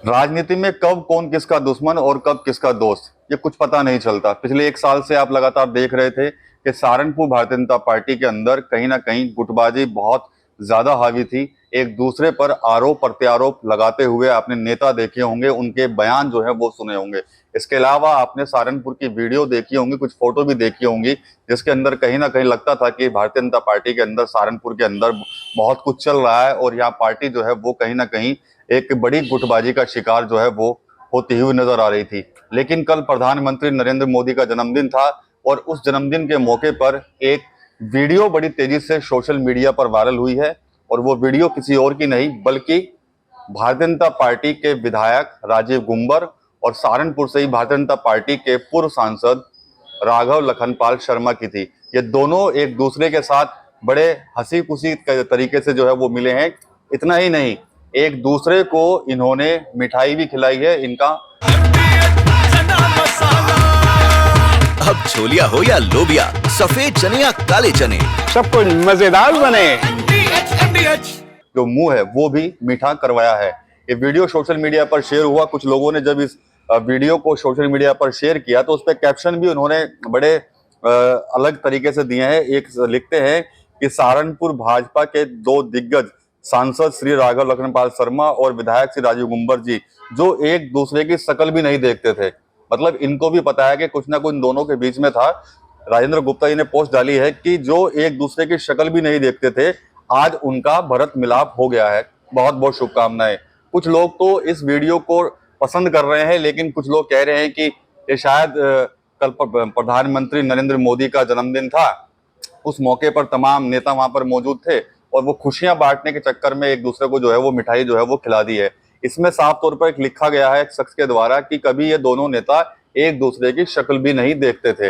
राजनीति में कब कौन किसका दुश्मन और कब किसका दोस्त ये कुछ पता नहीं चलता। पिछले एक साल से आप लगातार देख रहे थे कि सहारनपुर भारतीय जनता पार्टी के अंदर कहीं ना कहीं गुटबाजी बहुत ज्यादा हावी थी। एक दूसरे पर आरोप प्रत्यारोप लगाते हुए आपने नेता देखे होंगे, उनके बयान जो है वो सुने होंगे। इसके अलावा आपने सहारनपुर की वीडियो देखी होंगी, कुछ फोटो भी देखी होंगी, जिसके अंदर कहीं ना कहीं लगता था कि भारतीय जनता पार्टी के अंदर, सहारनपुर के अंदर बहुत कुछ चल रहा है और यहाँ पार्टी जो है वो कहीं ना कहीं एक बड़ी गुटबाजी का शिकार जो है वो होती हुई नजर आ रही थी। लेकिन कल प्रधानमंत्री नरेंद्र मोदी का जन्मदिन था और उस जन्मदिन के मौके पर एक वीडियो बड़ी तेजी से सोशल मीडिया पर वायरल हुई है। और वो वीडियो किसी और की नहीं बल्कि भारतीय जनता पार्टी के विधायक राजीव गुंबर और सहारनपुर से ही भारतीय जनता पार्टी के पूर्व सांसद राघव लखनपाल शर्मा की थी। ये दोनों एक दूसरे के साथ बड़े हंसी खुशी तरीके से जो है वो मिले हैं। इतना ही नहीं, एक दूसरे को इन्होंने मिठाई भी खिलाई है। इनका अब छोलिया हो या लोबिया, सफेद चने या काले चने, सब कुछ मजेदार बने। जो मुंह है वो भी मीठा करवाया है। ये वीडियो सोशल मीडिया पर शेयर हुआ। कुछ लोगों ने जब इस वीडियो को सोशल मीडिया पर शेयर किया तो उस पर कैप्शन भी उन्होंने बड़े अलग तरीके से दिए हैं। एक लिखते हैं कि सहारनपुर भाजपा के दो दिग्गज सांसद श्री राघव लखनपाल शर्मा और विधायक श्री राजीव गुंबर जी जो एक दूसरे की शक्ल भी नहीं देखते थे। मतलब इनको भी पता है कि कुछ ना कुछ इन दोनों के बीच में था। राजेंद्र गुप्ता जी ने पोस्ट डाली है कि जो एक दूसरे की शक्ल भी नहीं देखते थे, आज उनका भरत मिलाप हो गया है। बहुत बहुत शुभकामनाएं। कुछ लोग तो इस वीडियो को पसंद कर रहे हैं, लेकिन कुछ लोग कह रहे हैं कि ये शायद कल प्रधानमंत्री नरेंद्र मोदी का जन्मदिन था, उस मौके पर तमाम नेता वहां पर मौजूद थे और वो खुशियां बांटने के चक्कर में एक दूसरे को जो है वो मिठाई जो है वो खिला दी है। इसमें साफ तौर पर एक लिखा गया है एक शख्स के द्वारा कि कभी ये दोनों नेता एक दूसरे की शक्ल भी नहीं देखते थे।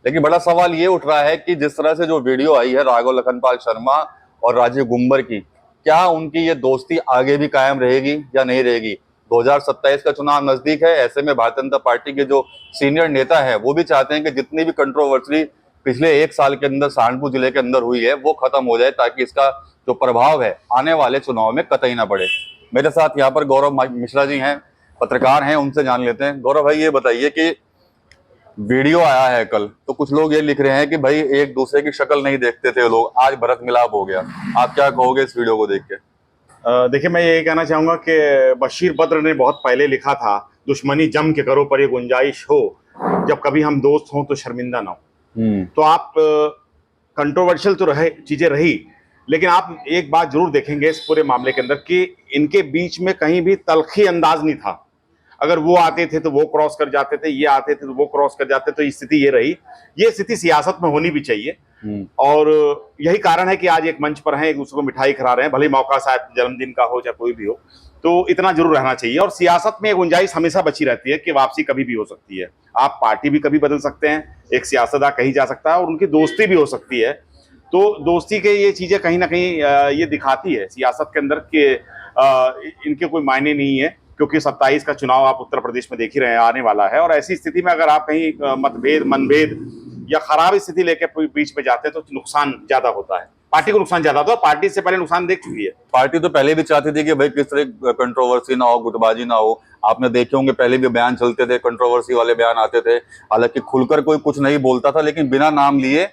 लेकिन बड़ा सवाल ये उठ रहा है कि जिस तरह से जो वीडियो आई है राघव लखनपाल शर्मा और राजीव गुंबर की, क्या उनकी ये दोस्ती आगे भी कायम रहेगी या नहीं रहेगी। 2027 का चुनाव नजदीक है। ऐसे में भारतीय जनता पार्टी के जो सीनियर नेता है वो भी चाहते हैं कि जितनी भी कंट्रोवर्सी पिछले एक साल के अंदर सहारनपुर जिले के अंदर हुई है वो खत्म हो जाए, ताकि इसका जो प्रभाव है आने वाले चुनाव में कतई ना पड़े। मेरे साथ यहाँ पर गौरव मिश्रा जी हैं, पत्रकार हैं, उनसे जान लेते हैं। गौरव भाई, ये बताइए कि वीडियो आया है कल, तो कुछ लोग ये लिख रहे हैं कि भाई एक दूसरे की शक्ल नहीं देखते थे लोग, आज भरत मिलाप हो गया। आप क्या कहोगे इस वीडियो को देख के? देखिए, मैं ये कहना चाहूंगा कि बशीर बद्र ने बहुत पहले लिखा था, दुश्मनी जम के करो पर ये गुंजाइश हो, जब कभी हम दोस्त हों तो शर्मिंदा ना हो। तो आप कंट्रोवर्शियल तो रहे, चीजें रही, लेकिन आप एक बात जरूर देखेंगे इस पूरे मामले के अंदर कि इनके बीच में कहीं भी तलखी अंदाज नहीं था। अगर वो आते थे तो वो क्रॉस कर जाते थे, ये आते थे तो वो क्रॉस कर जाते, तो स्थिति ये रही। ये स्थिति सियासत में होनी भी चाहिए और यही कारण है कि आज एक मंच पर हैं, एक दूसरे को मिठाई खिला रहे हैं, भले मौका शायद जन्मदिन का हो चाहे कोई भी हो। तो इतना जरूर रहना चाहिए। और सियासत में गुंजाइश हमेशा बची रहती है कि वापसी कभी भी हो सकती है। आप पार्टी भी कभी बदल सकते हैं, एक सियासतदान कहीं जा सकता है और उनकी दोस्ती भी हो सकती है। तो दोस्ती के ये चीजें कहीं ना कहीं ये दिखाती है सियासत के अंदर कि इनके कोई मायने नहीं है, क्योंकि 27 का चुनाव आप उत्तर प्रदेश में देख ही रहे हैं, आने वाला है। और ऐसी स्थिति में अगर आप कहीं मतभेद, मनभेद या खराब स्थिति लेकर बीच में जाते हैं तो नुकसान ज्यादा होता है, पार्टी को नुकसान ज्यादा होता है। पार्टी से पहले नुकसान देख चुकी है। पार्टी तो पहले भी चाहती थी कि भाई किस तरह कंट्रोवर्सी ना हो, गुटबाजी ना हो। आपने देखे होंगे पहले भी बयान चलते थे, कंट्रोवर्सी वाले बयान आते थे। हालांकि खुलकर कोई कुछ नहीं बोलता था, लेकिन बिना नाम लिए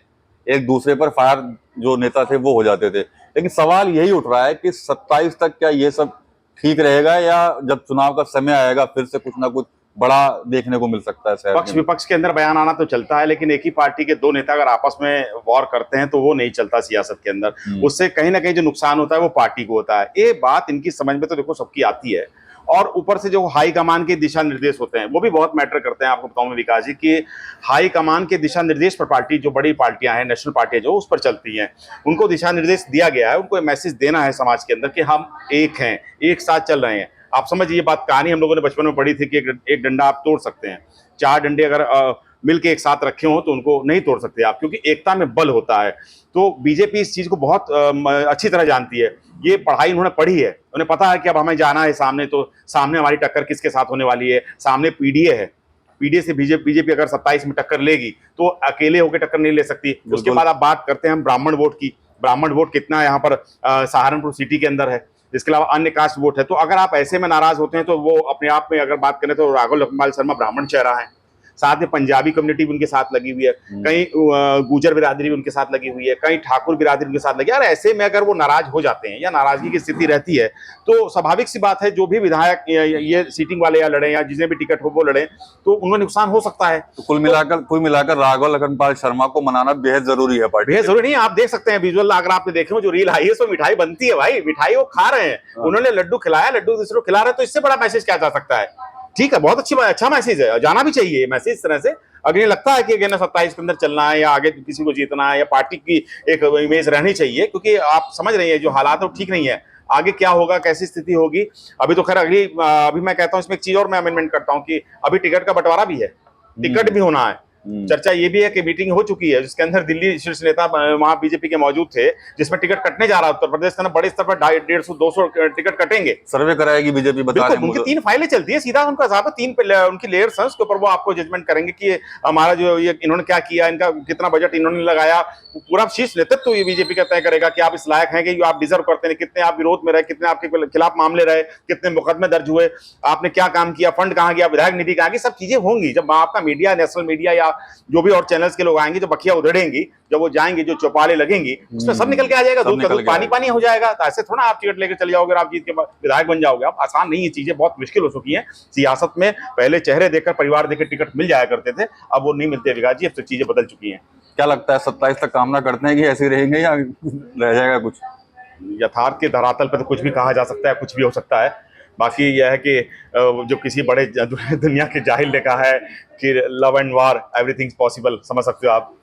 एक दूसरे पर फायर जो नेता थे वो हो जाते थे। लेकिन सवाल यही उठ रहा है कि 27 तक क्या ये सब ठीक रहेगा, या जब चुनाव का समय आएगा फिर से कुछ ना कुछ बड़ा देखने को मिल सकता है। पक्ष विपक्ष के अंदर बयान आना तो चलता है, लेकिन एक ही पार्टी के दो नेता अगर आपस में वॉर करते हैं तो वो नहीं चलता सियासत के अंदर। उससे कहीं ना कहीं जो नुकसान होता है वो पार्टी को होता है। ये बात इनकी समझ में तो देखो सबकी आती है। और ऊपर से जो हाई कमान के दिशा निर्देश होते हैं वो भी बहुत मैटर करते हैं। आपको बताऊं मैं विकास जी कि हाई कमान के दिशा निर्देश पर पार्टी, जो बड़ी पार्टियां हैं, नेशनल पार्टियां जो उस पर चलती हैं, उनको दिशा निर्देश दिया गया है। उनको मैसेज देना है समाज के अंदर कि हम एक हैं, एक साथ चल रहे हैं। आप समझिए, ये बात कहानी हम लोगों ने बचपन में पढ़ी थी कि एक डंडा आप तोड़ सकते हैं, चार डंडे अगर मिलके एक साथ रखे हो तो उनको नहीं तोड़ सकते आप, क्योंकि एकता में बल होता है। तो बीजेपी इस चीज को बहुत अच्छी तरह जानती है। ये पढ़ाई उन्होंने पढ़ी है, उन्हें पता है कि अब हमें जाना है सामने, तो सामने हमारी टक्कर किसके साथ होने वाली है। सामने पीडीए है, पीडीए से बीजेपी अगर 27 में टक्कर लेगी तो अकेले होकर टक्कर नहीं ले सकती। उसके बाद आप बात करते हैं हम ब्राह्मण वोट की। ब्राह्मण वोट कितना है यहाँ पर सहारनपुर सिटी के अंदर है। इसके अलावा अन्य कास्ट वोट है। तो अगर आप ऐसे में नाराज होते हैं तो वो अपने आप में अगर बात करें तो राघव लखनपाल शर्मा ब्राह्मण चेहरा है, साथ में पंजाबी कम्युनिटी भी उनके साथ लगी हुई है, कहीं गुजर बिरादरी भी उनके साथ लगी हुई है, कहीं ठाकुर बिरादरी उनके साथ लगी है। यार ऐसे में अगर वो नाराज हो जाते हैं या नाराजगी की स्थिति रहती है तो स्वाभाविक सी बात है जो भी विधायक ये सीटिंग वाले या लड़े या जिन्हें भी टिकट हो वो लड़े तो उनमें नुकसान हो सकता है। तो कुल मिलाकर राघव लखनपाल शर्मा को मनाना बेहद जरूरी है पार्टी। बेहद जरूरी नहीं, आप देख सकते हैं विजुअल अगर आपने देखे हो जो रील आई है उसमें मिठाई बनती है भाई, मिठाई वो खा रहे हैं, उन्होंने लड्डू खिलाया, लड्डू दूसरे को खिला रहे हैं, तो इससे बड़ा मैसेज क्या जा सकता है। ठीक है, बहुत अच्छी बात, अच्छा मैसेज है, जाना भी चाहिए मैसेज इस तरह से। अगर ये लगता है कि अगर 27 के अंदर चलना है या आगे किसी को जीतना है या पार्टी की एक इमेज रहनी चाहिए, क्योंकि आप समझ रही है जो हालात है वो ठीक नहीं है, आगे क्या होगा, कैसी स्थिति होगी। अभी तो खैर अभी मैं कहता हूं इसमें एक चीज और मैं अमेंडमेंट करता हूं कि अभी टिकट का बंटवारा भी है, टिकट भी होना है। चर्चा ये भी है कि मीटिंग हो चुकी है जिसके अंदर दिल्ली शीर्ष नेता वहां बीजेपी के मौजूद थे, जिसमें टिकट कटने जा रहा है। उत्तर प्रदेश के अंदर बड़े स्तर पर 150-200 टिकट कटेंगे। सर्वे कराएगी बीजेपी, बता रहे हैं उनकी 3 फाइलें चलती है, सीधा उनका हिसाब है, 3 उनकी लेयर्स हैं, उसके ऊपर वो आपको जजमेंट करेंगे कि हमारा जो ये इन्होंने क्या किया, इनका कितना बजट इन्होंने लगाया। पूरा शीर्ष नेतृत्व ये बीजेपी का तय करेगा कि आप इस लायक हैं कि आप डिजर्व करते हैं, कितने आप विरोध में रहे, कितने आपके खिलाफ मामले रहे, कितने मुकदमे दर्ज हुए, आपने क्या काम किया, फंड कहाँ गया, विधायक निधि कहाँ गई, सब चीजें होंगी। जब आपका मीडिया, नेशनल मीडिया या जो भी और चैनल्स के लोग आएंगे, जो बखिया उधेड़ेंगी, जब वो जाएंगे, जो चौपाले लगेंगी, उसमें सब निकल के आ जाएगा, दूध का दूध पानी पानी हो जाएगा। तो ऐसे थोड़ा आप टिकट लेकर चले जाओगे और आप जीत के विधायक बन जाओगे। आप आसान नहीं है, चीजें बहुत मुश्किल हो चुकी हैं सियासत में। पहले चेहरे देखकर, परिवार देखकर टिकट मिल जाया करते थे, अब वो नहीं मिलते विकास जी, अब तो चीजें बदल चुकी हैं। क्या लगता है 27 तक कामना करते हैं कि ऐसे रहेंगे या रह जाएगा कुछ? यथार्थ के धरातल पर तो कुछ भी कहा जा सकता है, कुछ भी हो सकता है। बाकी यह है कि जो किसी बड़े दुनिया के जाहिल ने कहा है कि love and war everything possible, समझ सकते हो आप।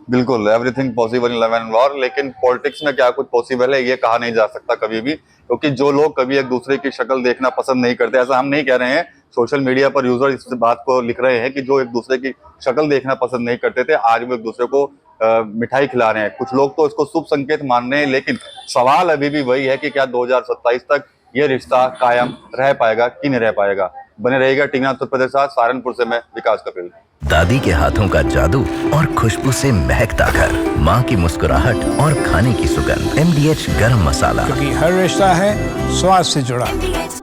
बिल्कुल, everything possible in love and war, लेकिन पॉलिटिक्स में क्या कुछ पॉसिबल है ये कहा नहीं जा सकता कभी भी, क्योंकि जो लोग कभी एक दूसरे की शक्ल देखना पसंद नहीं करते, ऐसा हम नहीं कह रहे हैं, सोशल मीडिया पर यूजर इस बात को लिख रहे हैं कि जो एक दूसरे की शक्ल देखना पसंद नहीं करते थे, आज वो एक दूसरे को मिठाई खिला रहे हैं। कुछ लोग तो इसको शुभ संकेत मान रहे हैं, लेकिन सवाल अभी भी वही है कि क्या 2027 तक ये रिश्ता कायम रह पाएगा कि नहीं रह पाएगा। बने रहेगा टीवी उत्तर प्रदेश साथ, सहारनपुर से मैं विकास कपिल। दादी के हाथों का जादू और खुशबू से महकता घर, माँ की मुस्कुराहट और खाने की सुगंध, MDH गरम मसाला, क्योंकि हर रिश्ता है स्वाद से जुड़ा।